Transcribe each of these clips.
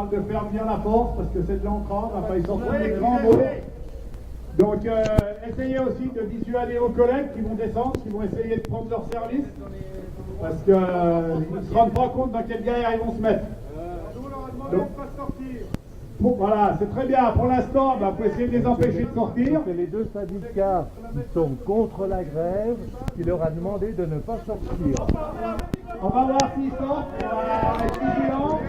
parle de faire venir la force parce que c'est de l'entrave, enfin ils sont des grands mots. Donc essayez aussi de dissuader vos collègues qui vont descendre, qui vont essayer de prendre leur service, parce qu'ils ne se rendent pas compte dans quelle galère ils vont se mettre. Nous, on leur a demandé de ne pas sortir. Bon, voilà, c'est très bien. Pour l'instant, il faut essayer de les empêcher de sortir. C'est les deux syndicats qui sont contre la grève qui leur a demandé de ne pas sortir. On va voir s'ils sortent, on va être vigilants.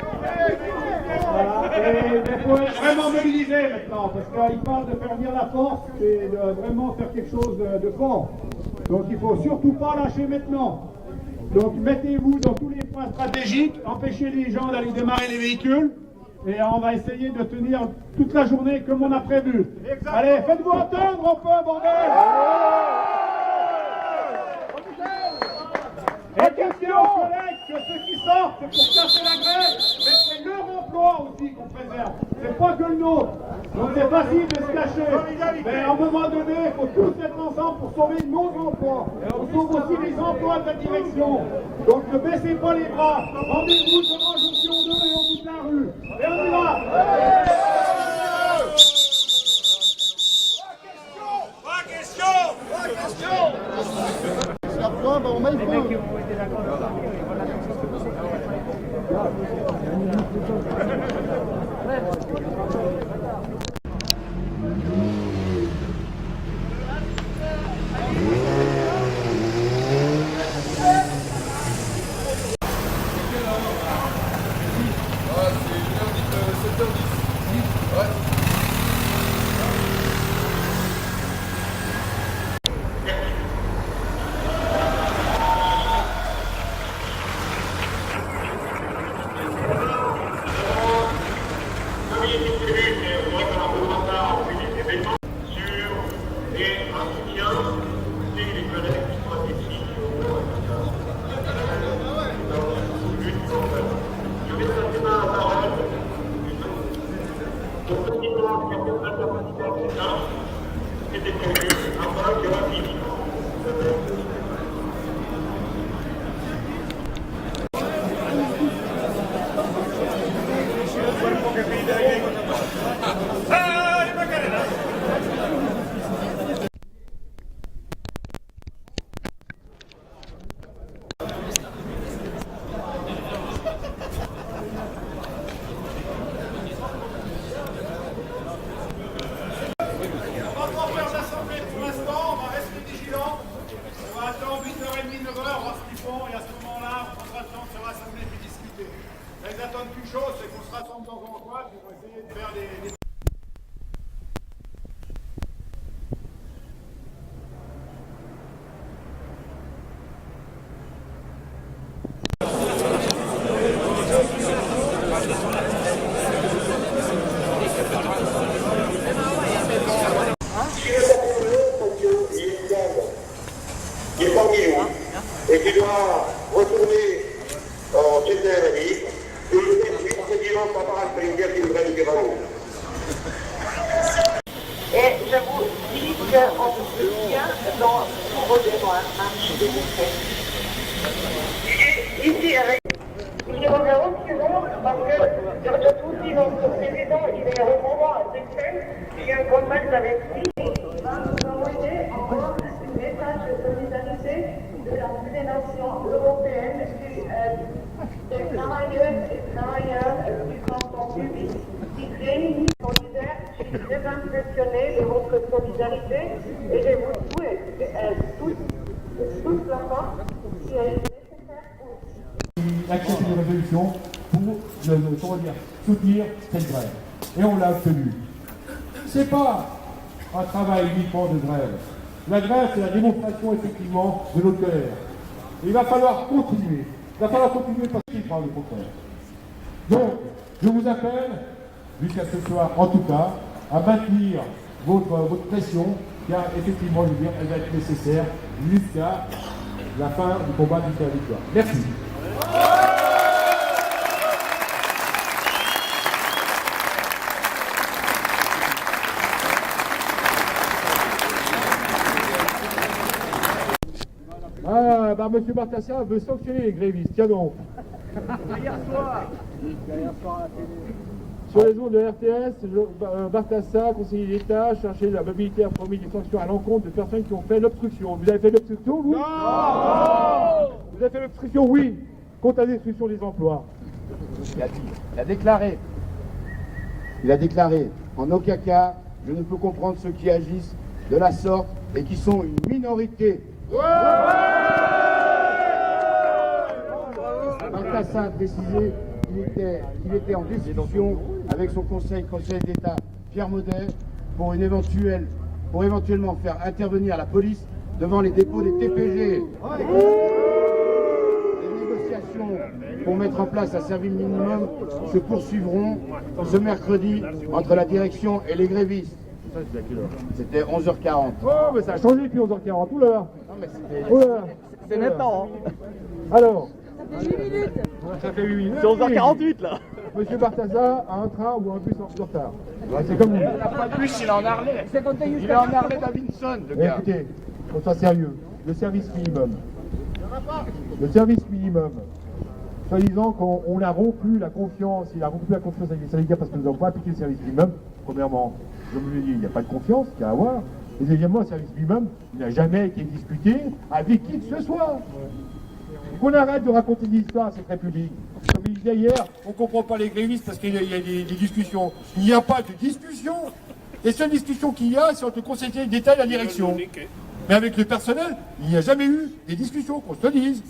Voilà. Et il faut vraiment mobiliser maintenant, parce qu'ils parlent de faire venir la force et de vraiment faire quelque chose de fort. Donc il ne faut surtout pas lâcher maintenant. Donc mettez-vous dans tous les points stratégiques, empêchez les gens d'aller démarrer les véhicules. Et on va essayer de tenir toute la journée comme on a prévu. Exactement. Allez, faites-vous entendre un peu, bordel! Et attention, collègues, que ceux qui sortent, c'est pour casser la grève, mais c'est leur emploi aussi qu'on préserve. C'est pas que le nôtre. Donc c'est facile de se cacher. Mais à un moment donné, il faut tous être ensemble pour sauver nos emplois. On sauve aussi les emplois de la direction. Donc ne baissez pas les bras. Rendez-vous devant Jonction 2 et au bout de la rue. Et on y va. Pas question. On met le feu. Ils attendent qu'une chose, c'est qu'on se rassemble dans un coin, puis on va essayer de faire des... Il est parmi nous et qui doit retourner en Tchétchène et il dit non, pas par une guerre qui devrait nous dire à nous. Et je vous dis qu'on vous soutient dans tous vos démarches de vous faire. Ici, avec... Il reviendra toujours parce que, surtout si notre président, il est au moment à Bruxelles, il y a un contact avec lui, il va nous envoyer encore un message de solidarité de la Fédération européenne des travailleuses et travailleurs du transport public qui réunit solidaire. Je suis très impressionnée de votre solidarité et je vous souhaite toute la force qui est nécessaire pour accepter une résolution pour soutenir cette grève. Et on l'a obtenu. C'est pas un travail uniquement de grève. La grève, c'est la démonstration effectivement de notre colère. Et il va falloir continuer. Il va falloir continuer parce qu'il parle le contraire. Donc, je vous appelle, jusqu'à ce soir en tout cas, à maintenir votre pression, car effectivement, je veux dire, elle va être nécessaire jusqu'à la fin du combat jusqu'à la victoire. Merci. Ah, bah, M. Bartassia veut sanctionner les grévistes, tiens donc. Hier soir à la télé. Sur les ondes de RTS, Bartassa, conseiller d'État, chargé de la mobilité, a promis des sanctions à l'encontre de personnes qui ont fait l'obstruction. Vous avez fait l'obstruction, vous? Non. Vous avez fait l'obstruction, oui, contre la destruction des emplois. Il a déclaré, en aucun cas, je ne peux comprendre ceux qui agissent de la sorte et qui sont une minorité. Bartassa a précisé qu'il était en discussion avec son conseiller d'État Pierre Maudet pour éventuellement faire intervenir la police devant les dépôts des TPG. Les négociations pour mettre en place un service minimum se poursuivront ce mercredi entre la direction et les grévistes. C'était 11h40. Oh, mais ça a changé depuis 11h40, oula. Non, mais C'est maintenant. Alors, Ça fait 8 minutes. ça fait 8 minutes. C'est 11h48 là. Monsieur Bartassa a un train ou un bus en retard. Ouais, c'est comme vous. il n'a pas de bus, il est en Harley. Il est en Harley Davidson, le Mais gars. écoutez, faut soit sérieux. Le service minimum. Le service minimum. Soi-disant qu'on a rompu la confiance, il a rompu la confiance avec les syndicats parce que nous n'avons pas appliqué le service minimum. Premièrement, je vous l'ai dit, il n'y a pas de confiance qu'il y a à avoir. Et deuxièmement, le service minimum n'a jamais été discuté avec qui que ce soit. Qu'on arrête de raconter des histoires à cette République. Comme il disait hier, on ne comprend pas les grévistes parce qu'il y a des discussions. Il n'y a pas de discussion. Les seules discussions qu'il y a, c'est entre le conseiller d'État et la direction. Mais avec le personnel, il n'y a jamais eu des discussions, qu'on se le dise.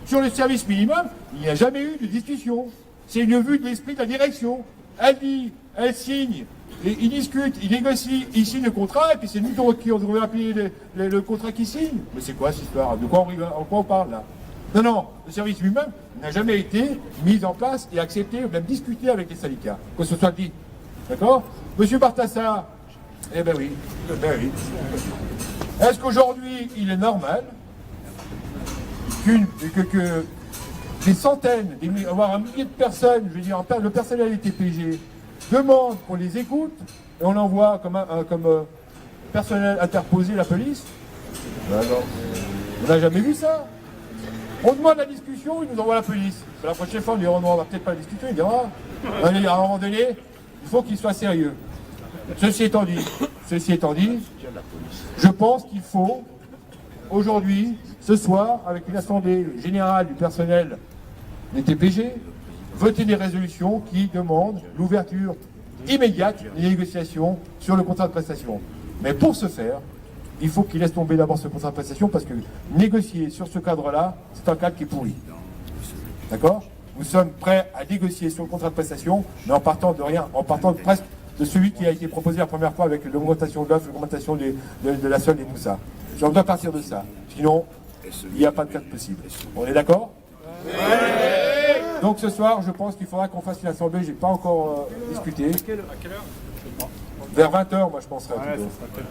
Sur le service minimum, il n'y a jamais eu de discussion. C'est une vue de l'esprit de la direction. Elle dit, elle signe, et ils discutent, ils négocient, ils signent le contrat, et puis c'est nous qui on devrait appeler le contrat qui signe. Mais c'est quoi cette histoire? De quoi on parle là? Non, non, le service lui-même n'a jamais été mis en place et accepté ou même discuté avec les syndicats, que ce soit dit. D'accord? Monsieur Bartassa, eh ben oui, Est-ce qu'aujourd'hui, il est normal que des centaines, voire un millier de personnes, je veux dire, le personnel des TPG, demandent qu'on les écoute et on envoie comme personnel interposé la police? Ben non. On n'a jamais vu ça. On demande la discussion, il nous envoie la police. La prochaine fois, on lui rendra peut-être pas la discussion, il dira, allez, à un moment donné, il faut qu'il soit sérieux. Ceci étant dit, je pense qu'il faut, aujourd'hui, ce soir, avec une assemblée générale du personnel des TPG, voter des résolutions qui demandent l'ouverture immédiate des négociations sur le contrat de prestation. Mais pour ce faire, il faut qu'il laisse tomber d'abord ce contrat de prestation parce que négocier sur ce cadre-là, c'est un cadre qui est pourri. D'accord? Nous sommes prêts à négocier sur le contrat de prestation, mais en partant de rien, en partant presque de celui qui a été proposé la première fois avec l'augmentation de l'offre, l'augmentation de la solde et tout ça. On doit partir de ça. Sinon, il n'y a pas de cadre possible. On est d'accord? Donc ce soir, je pense qu'il faudra qu'on fasse une assemblée, j'ai pas encore discuté. À quelle heure? Vers 20h, moi je penserais plutôt.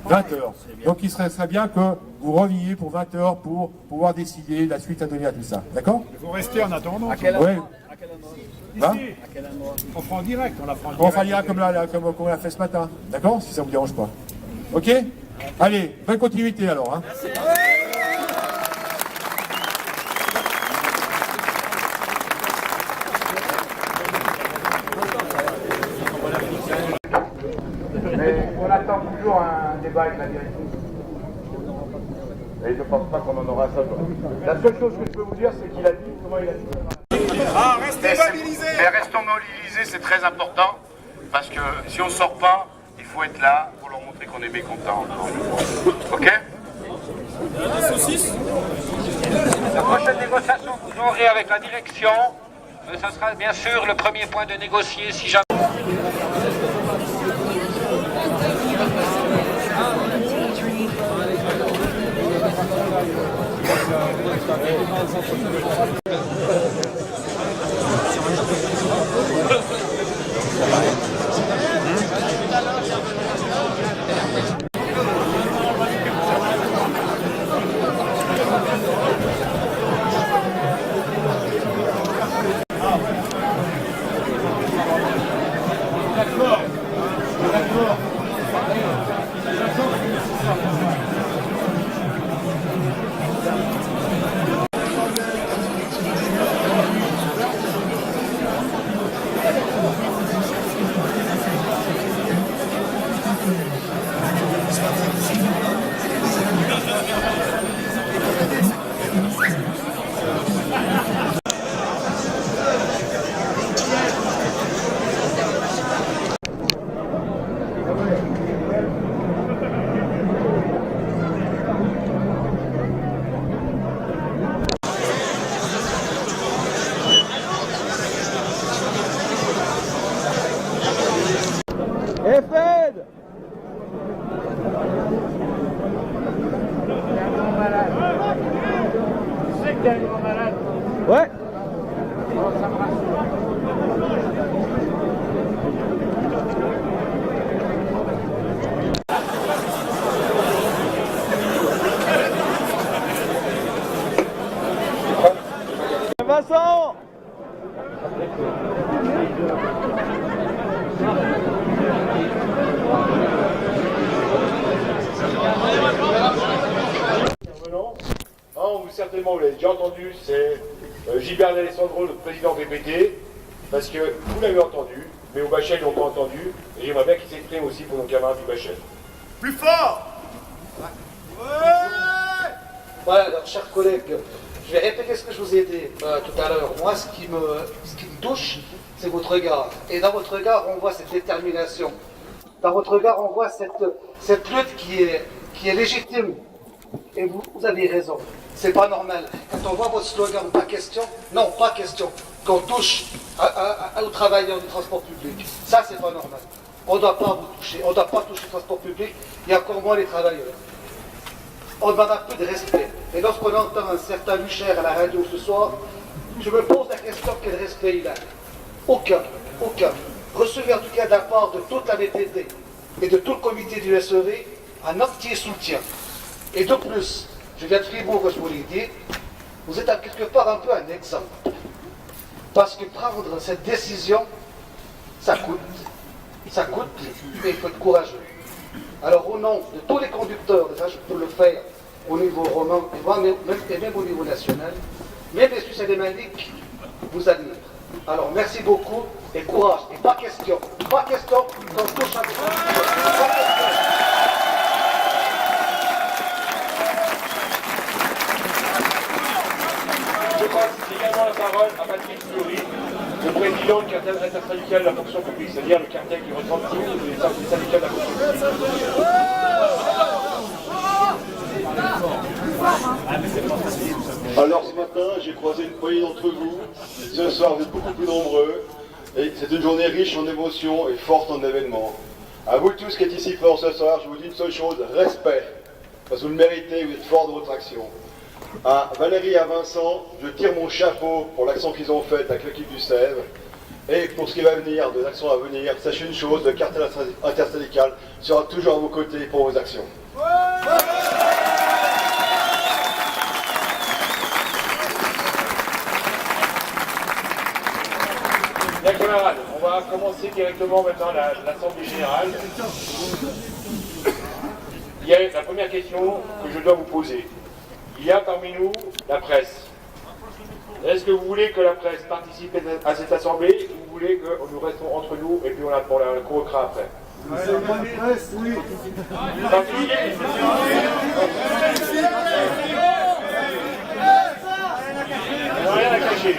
20h. Donc il serait bien que vous reveniez pour 20h pour pouvoir décider la suite à donner à tout ça. D'accord? Il faut rester en attendant. À quel endroit? Ici. On fera en direct, on la fera en direct. On fera direct comme on l'a fait ce matin. D'accord? Si ça vous dérange pas. Ok? Allez, bonne continuité alors. Hein. Mais on attend toujours un débat avec la direction. Et je ne pense pas qu'on en aura ça. La seule chose que je peux vous dire, c'est qu'il a dit comment il a dit. Ah, restez mobilisés. Mais restons mobilisés, c'est très important, parce que si on ne sort pas, il faut être là pour leur montrer qu'on est mécontent. Ok? La prochaine négociation que vous aurez avec la direction, ça sera bien sûr le premier point de négocier si jamais... Et Fred! C'est que t'es un grand malade. Ouais. Vincent! Certainement, vous l'avez déjà entendu, c'est Gilbert D'Alessandro, le président PPT, parce que vous l'avez entendu, mais au Bachel, ils l'ont pas entendu, et j'aimerais bien qu'il s'exprime aussi pour nos camarades du Bachel. Plus fort! Voilà, alors, chers collègues, je vais répéter ce que je vous ai dit tout à l'heure. Moi, ce qui me touche, c'est votre regard. Et dans votre regard, on voit cette détermination. Dans votre regard, on voit cette lutte qui est légitime. Et vous avez raison. C'est pas normal. Quand on voit votre slogan, pas question, non, pas question, qu'on touche aux travailleurs du transport public. Ça, c'est pas normal. On ne doit pas vous toucher. On ne doit pas toucher le transport public, et encore moins les travailleurs. On demande un peu de respect. Et lorsqu'on entend un certain Lucher à la radio ce soir, je me pose la question quel respect il a. Aucun. Recevez en tout cas de la part de toute la VTT et de tout le comité du SEV un entier soutien. Et de plus, je viens de Fribourg, je vous l'ai dit, vous êtes à quelque part un peu un exemple. Parce que prendre cette décision, ça coûte, et il faut être courageux. Alors au nom de tous les conducteurs, déjà je peux le faire au niveau romain, et même au niveau national, même les Suisses alémaniques vous admirent. Alors merci beaucoup, et courage, et pas question qu'on touche un peu. Je passe également la parole à Patrick Fleury, le président du cartel intersyndical de la fonction publique, c'est-à-dire le cartel qui retranscrit les syndicats de la fonction publique. Alors ce matin, j'ai croisé une poignée d'entre vous. Ce soir, vous êtes beaucoup plus nombreux. Et c'est une journée riche en émotions et forte en événements. À vous tous qui êtes ici présents ce soir, je vous dis une seule chose, respect. Parce que vous le méritez, vous êtes forts de votre action. À Valérie et à Vincent, je tire mon chapeau pour l'action qu'ils ont faite avec l'équipe du SEV. Et pour ce qui va venir, de l'action à venir, sachez une chose, le cartel intersyndical sera toujours à vos côtés pour vos actions. Bien camarades, on va commencer directement maintenant l'Assemblée Générale. Il y a la première question que je dois vous poser. Il y a parmi nous la presse. Est-ce que vous voulez que la presse participe à cette assemblée ou vous voulez que nous restons entre nous et puis on la convoquera après? La presse, oui. On n'a rien à cacher.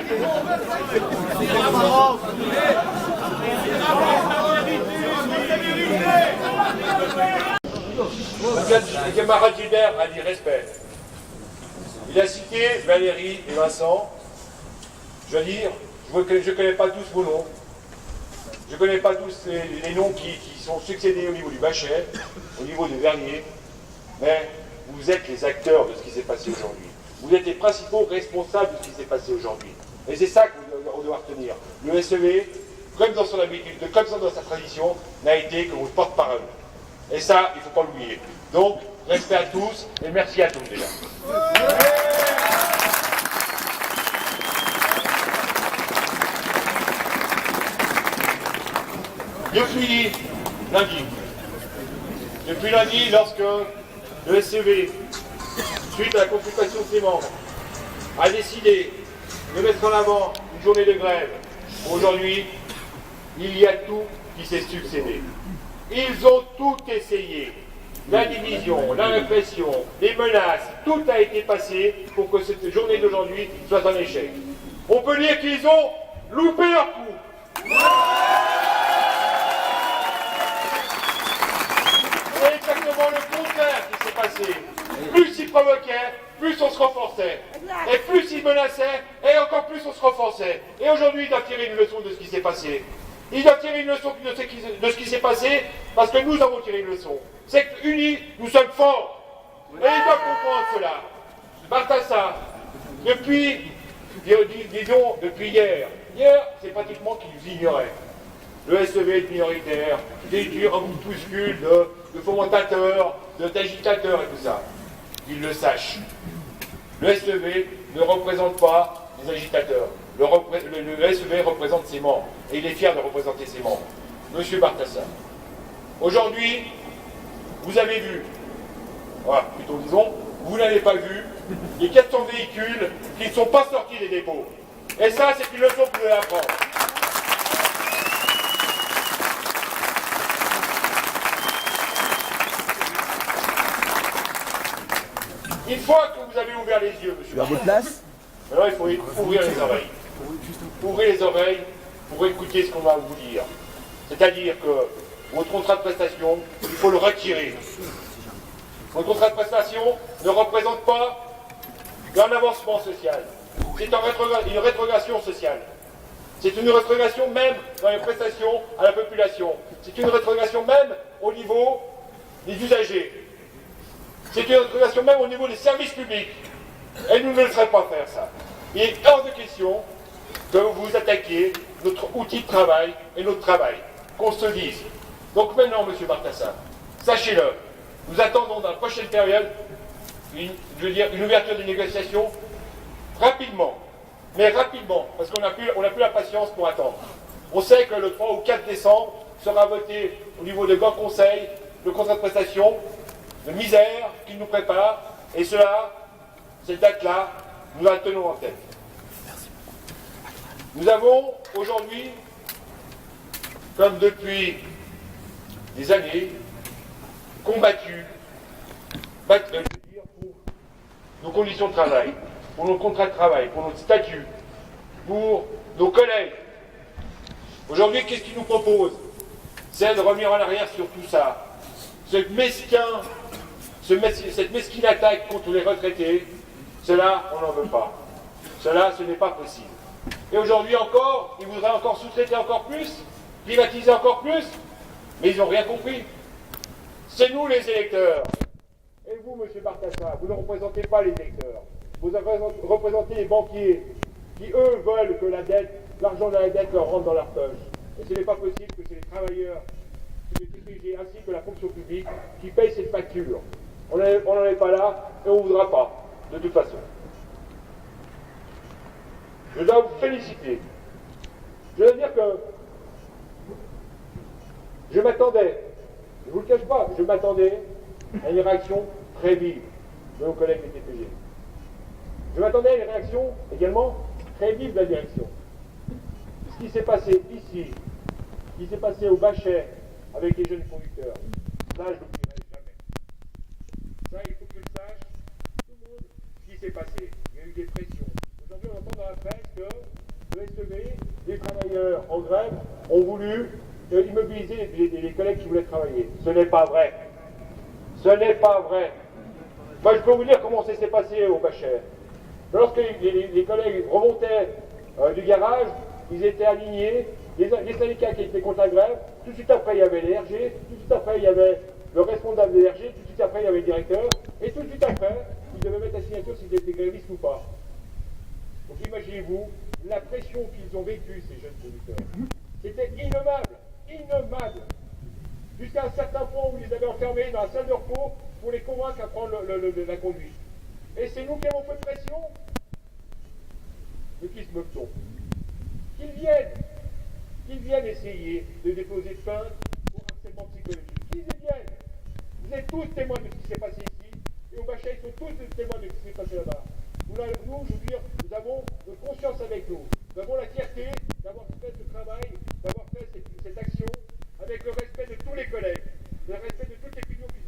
Le camarade Gilbert a dit respect. Il a cité Valérie et Vincent. Je dois dire, je ne connais pas tous vos noms. Je ne connais pas tous les noms qui sont succédés au niveau du Bachet, au niveau des Verniers. Mais vous êtes les acteurs de ce qui s'est passé aujourd'hui. Vous êtes les principaux responsables de ce qui s'est passé aujourd'hui. Et c'est ça qu'on doit retenir. Le SEV, comme dans son habitude, comme dans sa tradition, n'a été que votre porte-parole. Et ça, il ne faut pas l'oublier. Donc, respect à tous et merci à tous déjà. Depuis lundi, lorsque le SEV, suite à la consultation de ses membres, a décidé de mettre en avant une journée de grève, aujourd'hui, il y a tout qui s'est succédé. Ils ont tout essayé. La division, la répression, les menaces, tout a été passé pour que cette journée d'aujourd'hui soit un échec. On peut dire qu'ils ont loupé leur coup. exactement le contraire qui s'est passé. Plus il provoquait, plus on se renforçait. Et plus il menaçait, et encore plus on se renforçait. Et aujourd'hui, il doit tirer une leçon de ce qui s'est passé. Il doit tirer une leçon de ce qui s'est passé, parce que nous avons tiré une leçon. C'est qu'unis, nous sommes forts. Et il doit comprendre cela. Balthazar, depuis hier, c'est pratiquement qu'il nous ignorait. Le SEV est minoritaire, des groupuscules de fomentateurs, d'agitateurs et tout ça. Qu'ils le sachent. Le SEV ne représente pas les agitateurs. Le SEV représente ses membres. Et il est fier de représenter ses membres. Monsieur Balthazar, aujourd'hui, vous avez vu, voilà, plutôt disons, vous n'avez pas vu les 400 véhicules qui ne sont pas sortis des dépôts. Et ça, c'est une leçon que vous devez apprendre. Une fois que vous avez ouvert les yeux, monsieur, alors il faut ouvrir les oreilles. Ouvrez les oreilles pour écouter ce qu'on va vous dire. C'est-à-dire que votre contrat de prestation, il faut le retirer. Votre contrat de prestation ne représente pas un avancement social. C'est une rétrogradation sociale. C'est une rétrogradation même dans les prestations à la population. C'est une rétrogradation même au niveau des usagers. C'est une rétrogradation même au niveau des services publics. Et nous ne laisserons pas faire ça. Il est hors de question que vous vous attaquiez notre outil de travail et notre travail. Qu'on se dise. Donc maintenant, M. Balthazar, sachez-le, nous attendons dans la prochaine période une ouverture des négociations rapidement. Mais rapidement, parce qu'on n'a plus la patience pour attendre. On sait que le 3 ou 4 décembre sera voté au niveau de Grand Conseil le contrat de prestation de misère qu'il nous prépare, et cela, cette date-là, nous la tenons en tête. Nous avons aujourd'hui, comme depuis des années, combattu pour nos conditions de travail, pour nos contrats de travail, pour notre statut, pour nos collègues. Aujourd'hui, qu'est-ce qu'ils nous proposent? C'est de revenir en arrière sur tout ça. Cette mesquine attaque contre les retraités, cela, on n'en veut pas. Cela, ce n'est pas possible. Et aujourd'hui encore, ils voudraient encore sous-traiter encore plus, privatiser encore plus, mais ils n'ont rien compris. C'est nous les électeurs. Et vous, M. Balthazar, vous ne représentez pas les électeurs. Vous représentez les banquiers qui, eux, veulent que l'argent de la dette leur rentre dans leur poche. Et ce n'est pas possible que c'est les travailleurs, le TPG ainsi que la fonction publique qui payent cette facture. On n'en est pas là et on ne voudra pas, de toute façon. Je dois vous féliciter. Je dois dire que je m'attendais, je ne vous le cache pas, je m'attendais à une réaction très vive de nos collègues des TPG. Je m'attendais à une réaction également très vive de la direction. Ce qui s'est passé ici, ce qui s'est passé au Bachet avec les jeunes conducteurs, ça je n'oublierai jamais. Ça, il faut que je sache, tout le monde, ce qui s'est passé. Il y a eu des pressions. Aujourd'hui, on entend dans la presse que le SEV, les travailleurs en grève, ont voulu immobiliser les collègues qui voulaient travailler. Ce n'est pas vrai. Ce n'est pas vrai. Moi, je peux vous dire comment ça s'est passé au Bachet. Lorsque les collègues remontaient du garage, ils étaient alignés, les syndicats qui étaient contre la grève, tout de suite après il y avait les RG, tout de suite après il y avait le responsable des RG, tout de suite après il y avait le directeur, et tout de suite après, ils devaient mettre la signature s'ils étaient grévistes ou pas. Donc imaginez-vous la pression qu'ils ont vécue, ces jeunes conducteurs. C'était innommable, jusqu'à un certain point où ils les avaient enfermés dans la salle de repos pour les convaincre à prendre la conduite. Et c'est nous qui avons fait de pression. De qui se moque-t-on? Qu'ils viennent essayer de déposer plainte pour harcèlement psychologique. Qu'ils y viennent. Vous êtes tous témoins de ce qui s'est passé ici, et au Bachet, ils sont tous témoins de ce qui s'est passé là-bas. Nous, je veux dire, nous avons notre conscience avec nous. Nous avons la fierté d'avoir fait ce travail, d'avoir fait cette action, avec le respect de tous les collègues, le respect de toutes les opinions qui se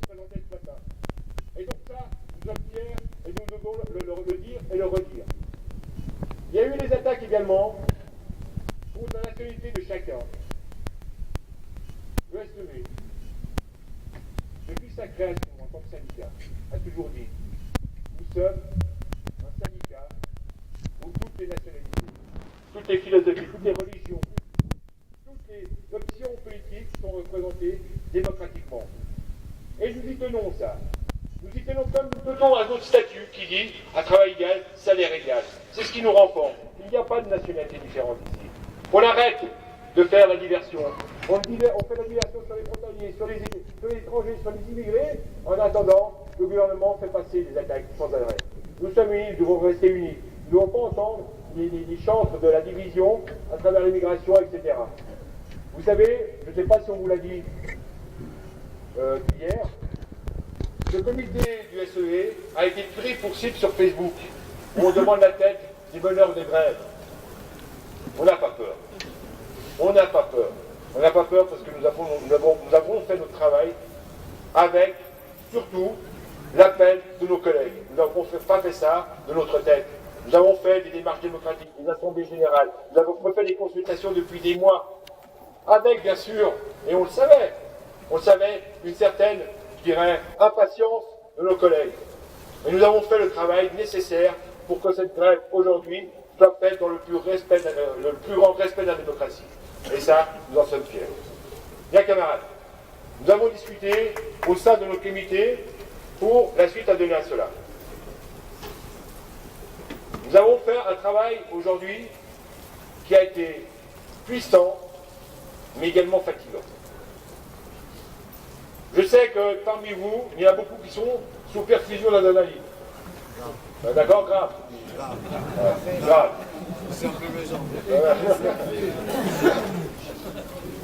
présentaient ce matin. Et donc ça, nous sommes fiers, et nous devons le dire et le redire. Il y a eu des attaques également contre la nationalité de chacun. Le SEV. Je création en tant que syndicat, a toujours dit, nous sommes un syndicat où toutes les nationalités, toutes les philosophies, toutes les religions, toutes les options politiques sont représentées démocratiquement. Et nous y tenons ça. Nous y tenons comme nous tenons à notre statut qui dit à travail égal, salaire égal. C'est ce qui nous rend forts. Il n'y a pas de nationalité différente ici. On arrête de faire la diversion. On fait la diversion sur les frontaliers, sur les étrangers, sur les immigrés. En attendant, le gouvernement fait passer des attaques sans arrêt. Nous sommes unis, nous devons rester unis. Nous ne devons pas entendre les chantres de la division à travers l'immigration, etc. Vous savez, je ne sais pas si on vous l'a dit hier, le comité du SEE a été pris pour cible sur Facebook, où on demande la tête des meneurs des grèves. On n'a pas peur. On n'a pas peur. On n'a pas peur parce que nous avons fait notre travail avec, surtout, l'appel de nos collègues. Nous n'avons pas fait ça de notre tête. Nous avons fait des démarches démocratiques, des assemblées générales. Nous avons fait des consultations depuis des mois, avec, bien sûr, et on le savait, une certaine, je dirais, impatience de nos collègues. Et nous avons fait le travail nécessaire pour que cette grève, aujourd'hui, soit faite dans le plus grand respect de la démocratie. Et ça, nous en sommes fiers. Bien, camarades, nous avons discuté au sein de nos comités pour la suite à donner à cela. Nous avons fait un travail aujourd'hui qui a été puissant, mais également fatigant. Je sais que parmi vous, il y en a beaucoup qui sont sous perfusion d'adrénaline. D'accord, grave. Grave.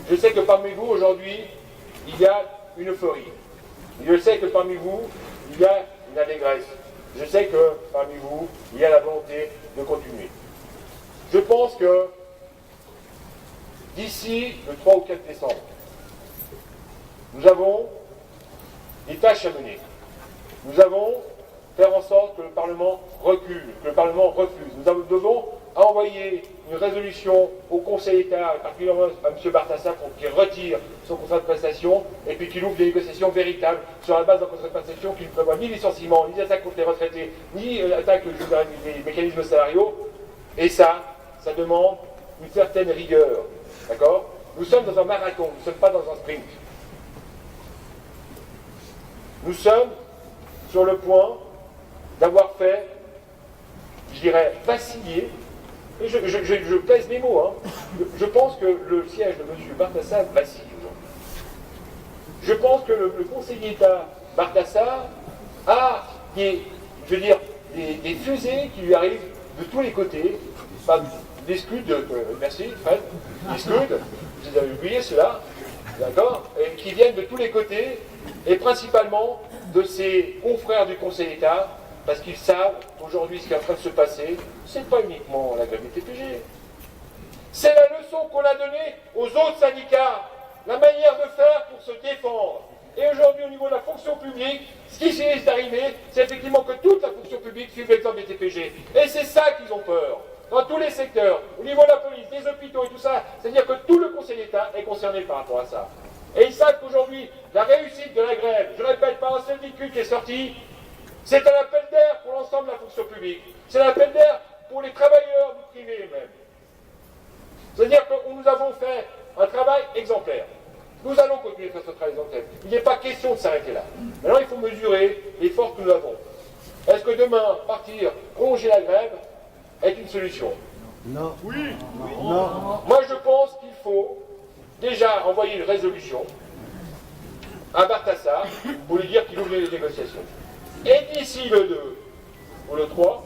Je sais que parmi vous, aujourd'hui, il y a une euphorie. Je sais que parmi vous, il y a une allégresse. Je sais que parmi vous, il y a la volonté de continuer. Je pense que d'ici le 3 ou 4 décembre, nous avons des tâches à mener. Nous avons faire en sorte que le Parlement recule, que le Parlement refuse. Nous devons envoyer une résolution au Conseil d'État, particulièrement à M. Bartassa, pour qu'il retire son contrat de prestation et puis qu'il ouvre des négociations véritables sur la base d'un contrat de prestation qui ne prévoit ni licenciement, ni attaque contre les retraités, ni attaque des mécanismes salariaux. Et ça demande une certaine rigueur. D'accord ? Nous sommes dans un marathon, nous ne sommes pas dans un sprint. Nous sommes sur le point d'avoir fait, je dirais, vaciller, et je pèse mes mots, hein. Je pense que le siège de M. Bartassa vacille aujourd'hui. Je pense que le conseiller d'État Bartassa a des fusées qui lui arrivent de tous les côtés, des scuds, merci Fred, des scuds, vous avez oublié cela, d'accord, et qui viennent de tous les côtés, et principalement de ses confrères du Conseil d'État, parce qu'ils savent aujourd'hui ce qui est en train de se passer, c'est pas uniquement la grève des TPG. C'est la leçon qu'on a donnée aux autres syndicats, la manière de faire pour se défendre. Et aujourd'hui, au niveau de la fonction publique, ce qui risque d'arriver, c'est effectivement que toute la fonction publique suive l'exemple des TPG. Et c'est ça qu'ils ont peur. Dans tous les secteurs, au niveau de la police, des hôpitaux et tout ça, c'est-à-dire que tout le Conseil d'État est concerné par rapport à ça. Et ils savent qu'aujourd'hui, la réussite de la grève, je répète, pas un seul véhicule qui est sorti, c'est un appel d'air pour l'ensemble de la fonction publique. C'est un appel d'air pour les travailleurs du privé même. C'est-à-dire que nous avons fait un travail exemplaire. Nous allons continuer de faire ce travail exemplaire. Il n'est pas question de s'arrêter là. Maintenant, il faut mesurer les forces que nous avons. Est-ce que demain, partir, prolonger la grève, est une solution? Non. Oui. Non. Moi, je pense qu'il faut déjà envoyer une résolution à Bartassa pour lui dire qu'il ouvre les négociations. Et d'ici le 2 ou le 3,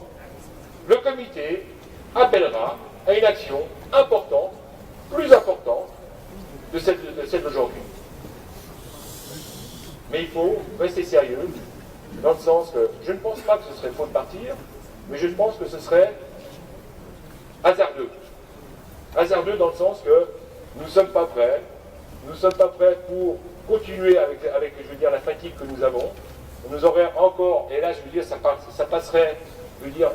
le comité appellera à une action importante, plus importante de celle d'aujourd'hui. Mais il faut rester sérieux, dans le sens que je ne pense pas que ce serait faux de partir, mais je pense que ce serait hasardeux. Hasardeux dans le sens que nous ne sommes pas prêts. Nous ne sommes pas prêts pour continuer avec je veux dire, la fatigue que nous avons. On nous aurait encore, et là je veux dire, ça passerait, je veux dire,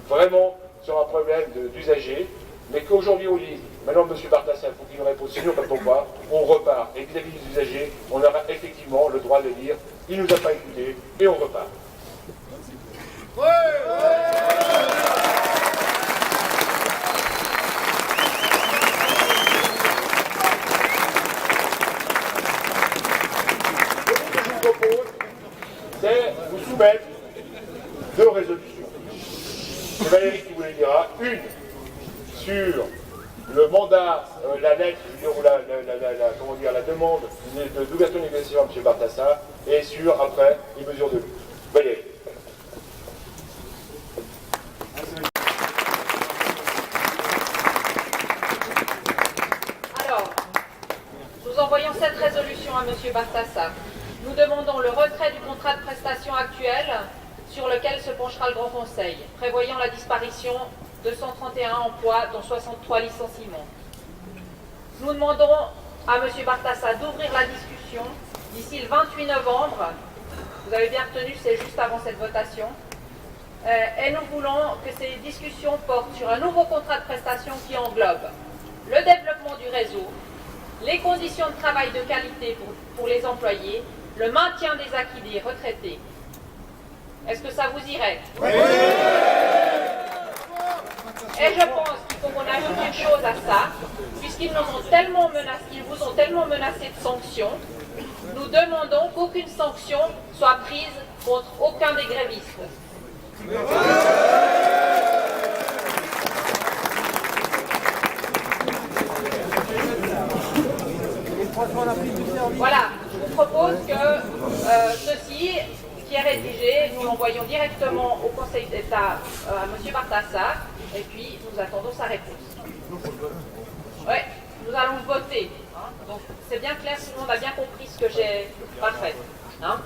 vraiment sur un problème d'usagers, mais qu'aujourd'hui on dise, Maintenant, M. Bartassin, il faut qu'il nous réponde, sinon quand on va, on repart. Et vis-à-vis des usagers, on aura effectivement le droit de dire, il ne nous a pas écoutés, et on repart. Ce que je vous propose, c'est vous soumettre 2 résolutions. C'est Valérie qui vous les dira. Une sur le mandat, la lettre, ou la demande d'ouverture de négociation à M. Bartassin, et sur, après, les mesures de lutte. Valérie. Alors, nous envoyons cette résolution à M. Bartassin. Nous demandons le retrait du contrat de prestation actuel sur lequel se penchera le Grand Conseil, prévoyant la disparition de 131 emplois, dont 63 licenciements. Nous demandons à M. Bartassin d'ouvrir la discussion d'ici le 28 novembre. Vous avez bien retenu, c'est juste avant cette votation. Et nous voulons que ces discussions portent sur un nouveau contrat de prestation qui englobe le développement du réseau, les conditions de travail de qualité pour les employés, le maintien des acquis des retraités. Est-ce que ça vous irait? Oui. Et je pense qu'il faut qu'on ajoute une chose à ça, puisqu'ils vous ont tellement menacé de sanctions, nous demandons qu'aucune sanction soit prise contre aucun des grévistes. Voilà, je vous propose que ceci, qui est rédigé, nous l'envoyons directement au Conseil d'État à M. Bartassin, et puis nous attendons sa réponse. Oui, nous allons voter. Hein. Donc c'est bien clair, tout le monde a bien compris ce que j'ai pas fait. Hein.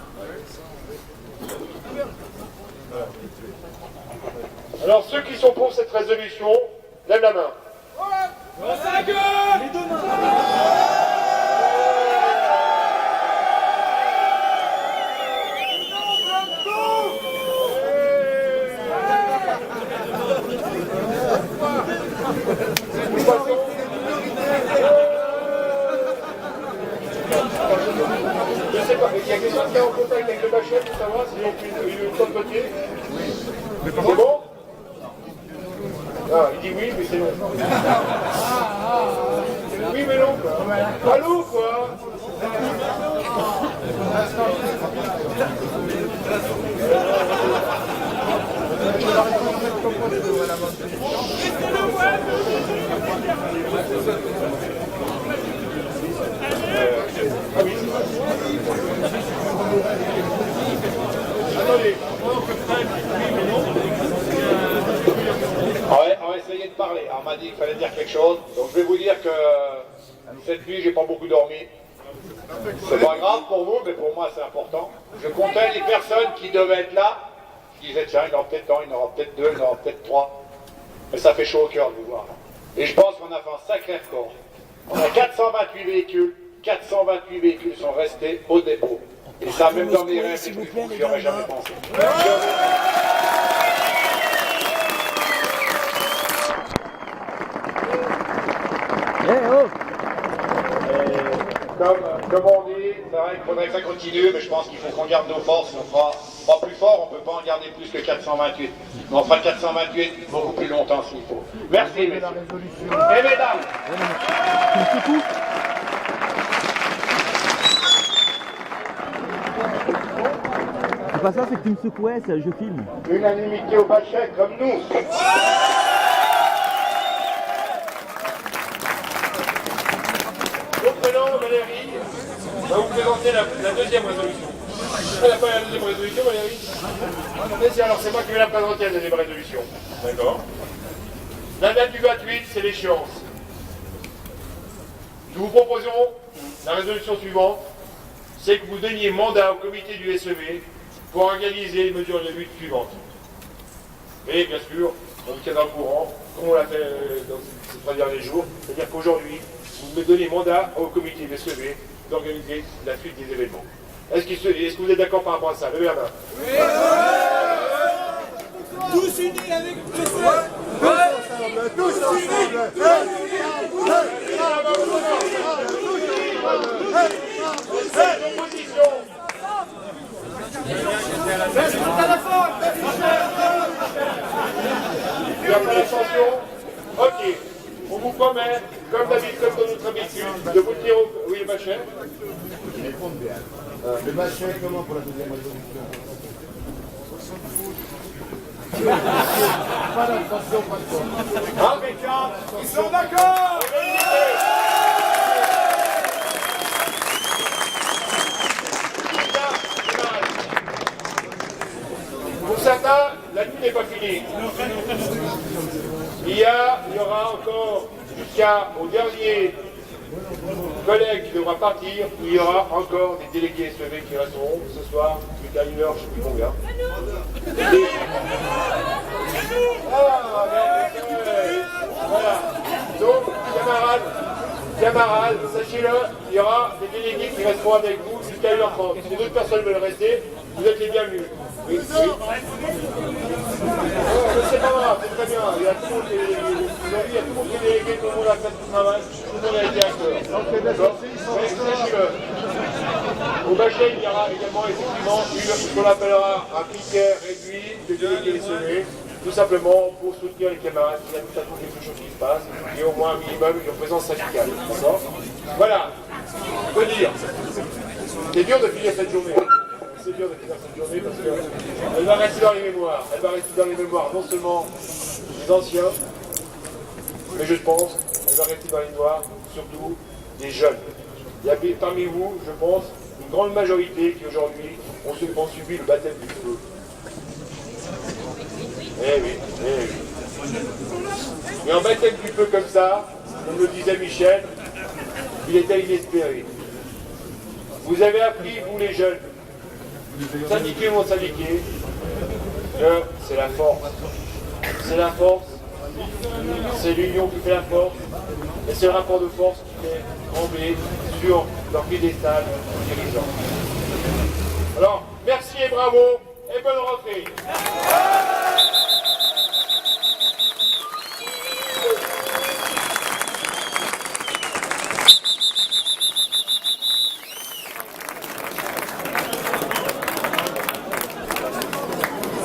Alors ceux qui sont pour cette résolution, lèvent la main. Les 2 mains. Je sais pas, il y a quelqu'un qui est en contact avec le bachet pour savoir s'il y a une temps de voter. C'est bon? Ah, il dit oui, mais c'est non. Oui, mais non, quoi. Allô, quoi. Attendez. On va essayer de parler. Alors, on m'a dit qu'il fallait dire quelque chose. Donc je vais vous dire que cette nuit, j'ai pas beaucoup dormi. C'est pas grave pour vous, mais pour moi c'est important. Je comptais les personnes qui devaient être là. Je disais tiens, il y en aura peut-être un, il y en aura peut-être 2, il y en aura peut-être 3. Mais ça fait chaud au cœur de vous voir. Et je pense qu'on a fait un sacré record. On a 428 véhicules. 428 véhicules sont restés au dépôt. Et ça, même dans mes rêves, j'y aurais jamais pensé. Comme on dit, c'est vrai qu'il faudrait que ça continue, mais je pense qu'il faut qu'on garde nos forces. On fera pas plus fort, on ne peut pas en garder plus que 428. Mais on fera 428 beaucoup plus longtemps s'il faut. Merci, messieurs. Et mesdames. C'est pas ça, c'est que tu me secouais, ça, je filme. Unanimité au bachet comme nous. Donc maintenant, Valérie va vous présenter la deuxième résolution. Elle n'a pas la deuxième résolution, Valérie? Mais si, alors c'est moi qui vais la présenter, la deuxième résolution. D'accord. La date du 28, c'est l'échéance. Nous vous proposons la résolution suivante, c'est que vous donniez mandat au comité du SEV pour organiser les mesures de lutte suivantes. Et bien sûr, on vous tiendra au courant, comme on l'a fait dans ces 3 derniers jours, c'est-à-dire qu'aujourd'hui, vous me donnez mandat au comité du SEV d'organiser la suite des événements. Est-ce que vous êtes d'accord par rapport à ça? Levez la main. Oui. Tous unis avec le SEV. Tous unis. Tu as pas l'ascension? Ok. On vous promet, comme d'habitude, comme dans notre habitude, de vous tenir au... Oui, le machin. Le machin, comment pour la deuxième résolution? Pas d'abstention, pas de quoi. Impeccable. Ils sont d'accord. Pour certains, la nuit n'est pas finie. Il y aura encore, jusqu'au dernier collègue qui devra partir, il y aura encore des délégués SEV qui resteront ce soir, jusqu'à 1h, je ne sais plus combien. Voilà. Donc, camarades, sachez-le, il y aura des délégués qui resteront avec vous jusqu'à 1h30. Si d'autres personnes veulent rester, vous êtes les bienvenus. Oui, oui. C'est pas grave, c'est très bien. Il y a tout le monde qui est délégué, tout le monde a fait tout le travail, tout le monde a été acteur. Oui, sachez-le. Au Bachet, il y aura également effectivement ce qu'on appellera un critère réduit de délégués SEV, tout simplement pour soutenir les camarades. Il y a tout à coup quelque chose qui se passe, et au moins un minimum une présence syndicale. D'accord? Voilà. On peut dire. C'est dur de finir cette journée. C'est dur de finir cette journée parce qu'elle va rester dans les mémoires. Elle va rester dans les mémoires non seulement des anciens, mais je pense qu'elle va rester dans les mémoires surtout des jeunes. Il y a parmi vous, je pense, une grande majorité qui aujourd'hui ont subi le baptême du feu. Eh oui, eh oui. Mais en baptême du feu comme ça, comme le disait Michel, il était inespéré. Vous avez appris, vous les jeunes, syndiqués ou non syndiqués, que c'est la force. C'est la force, c'est l'union qui fait la force, et c'est le rapport de force qui fait trembler sur leur piédestal dirigeant. Alors, merci et bravo, et bonne rentrée.